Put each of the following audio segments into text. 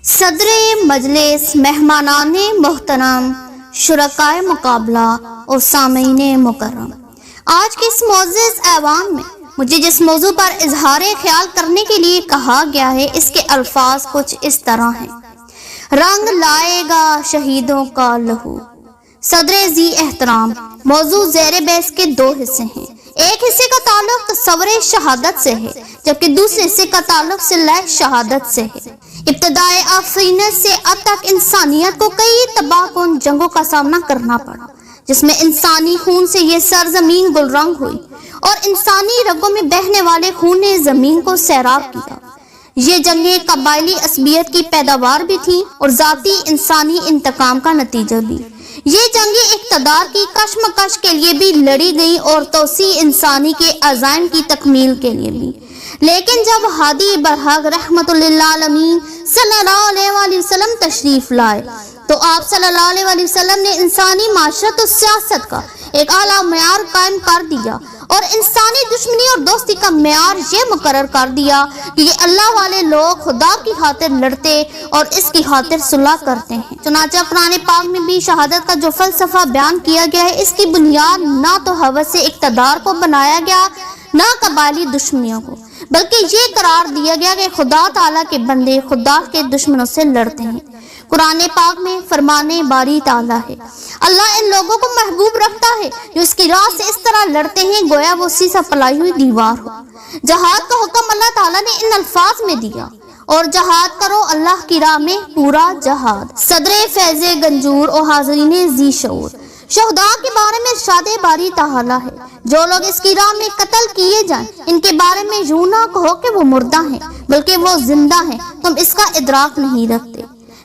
صدر مجلس، مہمانان محترم، شرکائے مقابلہ اور سامعین مکرم، آج کے اس معزز ایوان میں مجھے جس موضوع پر اظہار خیال کرنے کے لیے کہا گیا ہے، اس کے الفاظ کچھ اس طرح ہیں: رنگ لائے گا شہیدوں کا لہو۔ صدر ذی احترام، موضوع زیر بحث کے دو حصے ہیں۔ ایک حصے کا تعلق تصور شہادت سے ہے، جبکہ دوسرے حصے کا تعلق صلح شہادت سے ہے۔ ابتدائے آفرینت سے اب تک انسانیت کو کئی تباہ کن جنگوں کا سامنا کرنا پڑا، جس میں انسانی خون سے یہ سرزمین گلرنگ ہوئی اور انسانی رگوں میں بہنے والے خون نے زمین کو سیراب کیا۔ یہ جنگیں قبائلی عصبیت کی پیداوار بھی تھیں اور ذاتی انسانی انتقام کا نتیجہ بھی۔ یہ جنگیں اقتدار کی کشمکش کے لیے بھی لڑی گئیں اور توسیع انسانی کے عزائم کی تکمیل کے لیے بھی۔ لیکن جب ہادی برحق رحمت للعالمین صلی اللہ علیہ وآلہ وسلم تشریف لائے تو آپ صلی اللہ علیہ وآلہ وسلم نے انسانی معاشرت و سیاست کا ایک اعلیٰ معیار قائم کر دیا اور انسانی دشمنی اور دوستی کا معیار یہ مقرر کر دیا کہ یہ اللہ والے لوگ خدا کی خاطر لڑتے اور اس کی خاطر صلح کرتے ہیں۔ چنانچہ قرآن پاک میں بھی شہادت کا جو فلسفہ بیان کیا گیا ہے، اس کی بنیاد نہ تو ہوس اقتدار کو بنایا گیا، نہ قبائلی دشمنیوں کو، بلکہ یہ قرار دیا گیا کہ خدا تعالیٰ کے بندے خدا کے دشمنوں سے لڑتے ہیں۔ قرآن پاک میں فرمان باری تعالیٰ ہے: اللہ ان لوگوں کو محبوب رکھتا ہے جو اس کی راہ سے اس طرح لڑتے ہیں گویا وہ سیسا پلائی ہوئی دیوار ہو۔ جہاد کا حکم اللہ تعالیٰ نے ان الفاظ میں دیا: اور جہاد کرو اللہ کی راہ میں پورا جہاد۔ صدر فیض گنجور اور حاضرین ذی شعور، شہداء کے بارے میں ارشاد باری تعالیٰ ہے: جو لوگ اس کی راہ میں قتل کیے جائیں ان کے بارے میں یوں نہ کہو کہ وہ مردہ ہیں، بلکہ وہ زندہ ہیں، تم اس کا ادراک نہیں رکھتے۔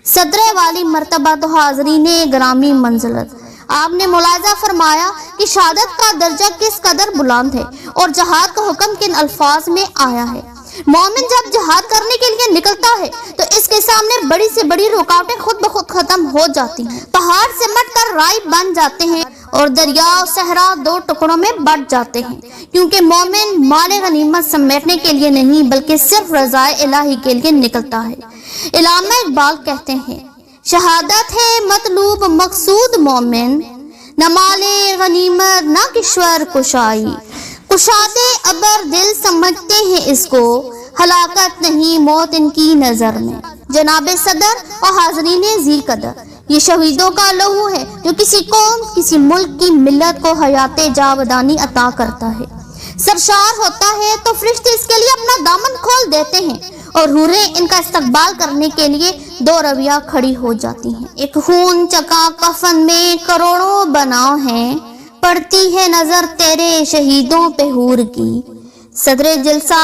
صدر والی مرتبہ تو حاضرین گرامی منزلت، آپ نے ملاحظہ فرمایا کہ شہادت کا درجہ کس قدر بلند ہے اور جہاد کا حکم کن الفاظ میں آیا ہے۔ مومن جب جہاد کرنے کے لیے نکلتا ہے تو اس کے سامنے بڑی سے بڑی رکاوٹیں خود بخود ختم ہو جاتی ہیں، پہاڑ سمٹ کر رائی بن جاتے ہیں اور دریا و صحرا دو ٹکڑوں میں بٹ جاتے ہیں، کیونکہ مومن مال غنیمت سمیٹنے کے لیے نہیں بلکہ صرف رضا الہی کے لیے نکلتا ہے۔ علامہ اقبال کہتے ہیں: شہادت ہے مطلوب مقصود مومن، نہ مال غنیمت نہ کشور کشائی، کشادے ابر دل سمجھتے ہیں اس کو، ہلاکت نہیں موت ان کی نظر میں۔ جناب صدر اور حاضرین ذی قدر، یہ شہیدوں کا لہو ہے جو کسی قوم، کسی ملک کی ملت کو حیات جاودانی عطا کرتا ہے۔ سرشار ہوتا ہے تو فرشتے اس کے لیے اپنا دامن کھول دیتے ہیں اور حوریں ان کا استقبال کرنے کے لیے دو رویہ کھڑی ہو جاتی ہیں۔ ایک خون چکا کفن میں کروڑوں بناؤ ہیں، پڑتی ہے نظر تیرے شہیدوں پہ حور کی۔ صدر جلسہ،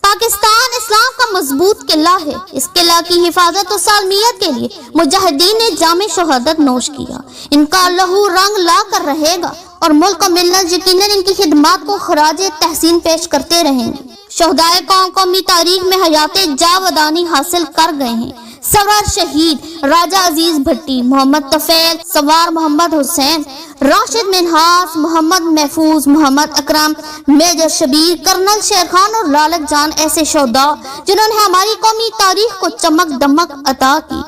پاکستان اسلام کا مضبوط قلعہ ہے۔ اس قلعہ کی حفاظت و سالمیت کے لیے مجاہدین نے جام شہادت نوش کیا۔ ان کا لہو رنگ لا کر رہے گا اور ملک و ملت یقیناً ان کی خدمات کو خراج تحسین پیش کرتے رہیں گے۔ شہدائے قومی تاریخ میں حیات جاودانی حاصل کر گئے ہیں۔ سرور شہید راجہ عزیز بھٹی، محمد طفیل، سوار محمد حسین، راشد منہاس، محمد محفوظ، محمد اکرم، میجر شبیر، کرنل شیر خان اور لالک جان ایسے شہداء جنہوں نے ہماری قومی تاریخ کو چمک دمک عطا کی۔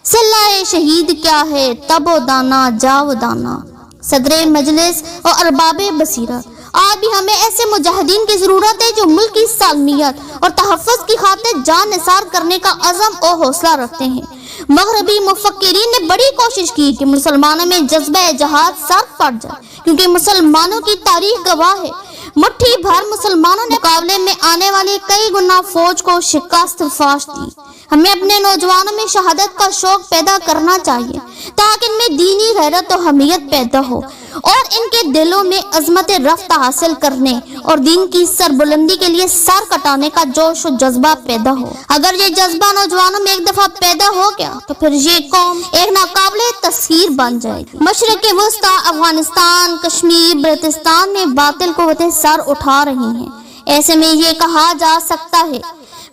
صلہ شہید کیا ہے تب و دانا جاودانا۔ صدر مجلس اور ارباب بصیرت، آج بھی ہمیں ایسے مجاہدین کی ضرورت ہے جو ملک کی سالمیت اور تحفظ کی خاطر جان نثار کرنے کا عزم و حوصلہ رکھتے ہیں۔ مغربی مفکرین نے بڑی کوشش کی کہ مسلمانوں میں جذبہ جہاد سرد پڑ جائے، کیونکہ مسلمانوں کی تاریخ گواہ ہے مٹھی بھر مسلمانوں نے مقابلے میں آنے والی کئی گنا فوج کو شکست فاش دی۔ ہمیں اپنے نوجوانوں میں شہادت کا شوق پیدا کرنا چاہیے تاکہ ان میں دینی غیرت و حمیت پیدا ہو اور ان کے دلوں میں عظمت رفت حاصل کرنے اور دین کی سربلندی کے لیے سر کٹانے کا جوش و جذبہ پیدا ہو۔ اگر یہ جذبہ نوجوانوں میں ایک دفعہ پیدا ہو گیا تو پھر یہ قوم ایک ناقابل تسخیر بن جائے گی۔ مشرق وسطی، افغانستان، کشمیر، بلوچستان میں باطل قوتیں سر اٹھا رہی ہیں۔ ایسے میں یہ کہا جا سکتا ہے: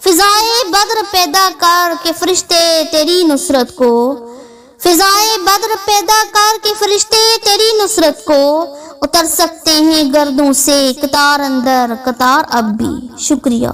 فضائے بدر پیدا کر کے فرشتے تیری نصرت کو، فضائے بدر پیدا کر کے فرشتے تیری نصرت کو، اتر سکتے ہیں گردوں سے قطار اندر قطار اب بھی۔ شکریہ۔